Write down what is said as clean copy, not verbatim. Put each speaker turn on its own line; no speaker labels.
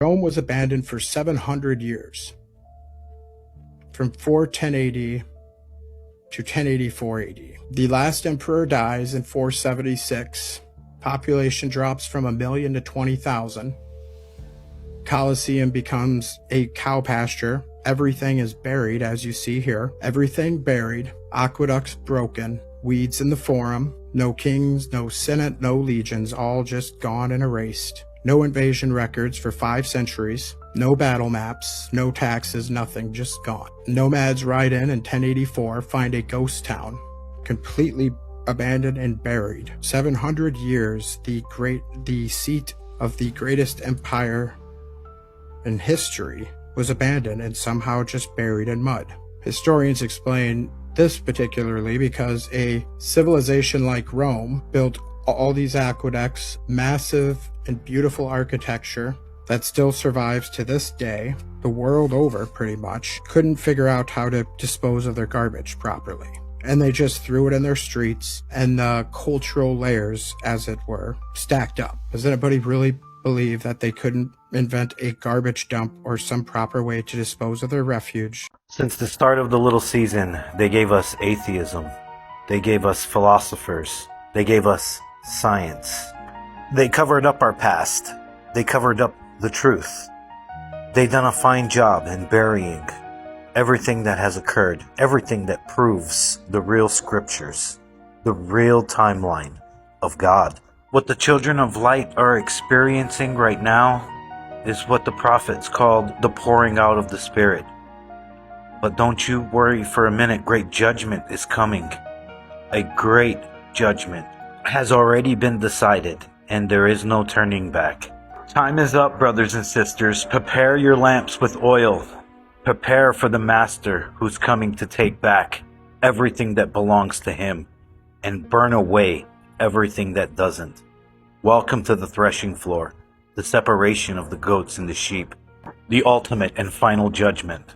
Rome was abandoned for 700 years, from 410 AD to 1084 AD. The last emperor dies in 476. Population drops from 1 million to 20,000. Colosseum becomes a cow pasture. Everything is buried, as you see here. Everything buried. Aqueducts broken. Weeds in the forum. No kings, no senate, no legions, all just gone and erased. No invasion records for 5 centuries. No battle maps, no taxes, nothing, just gone. Nomads ride in 1084, find a ghost town, completely abandoned and buried. 700 years, the seat of the greatest empire in history was abandoned and somehow just buried in mud. Historians explain this particularly because a civilization like Rome built all these aqueducts, massive and beautiful architecture that still survives to this day, the world over pretty much, couldn't figure out how to dispose of their garbage properly. And they just threw it in their streets, and the cultural layers, as it were, stacked up. Does anybody really believe that they couldn't invent a garbage dump or some proper way to dispose of their refuge?
Since the start of the little season, they gave us atheism. They gave us philosophers. They gave us science. They covered up our past. They covered up the truth. They done a fine job in burying everything that has occurred, everything that proves the real scriptures, the real timeline of God. What the children of light are experiencing right now is what the prophets called the pouring out of the Spirit. But don't you worry for a minute, great judgment is coming. A great judgment has already been decided, and there is no turning back. Time is up, brothers and sisters. Prepare your lamps with oil. Prepare for the Master who's coming to take back everything that belongs to him and burn away everything that doesn't. Welcome to the threshing floor, the separation of the goats and the sheep, the ultimate and final judgment.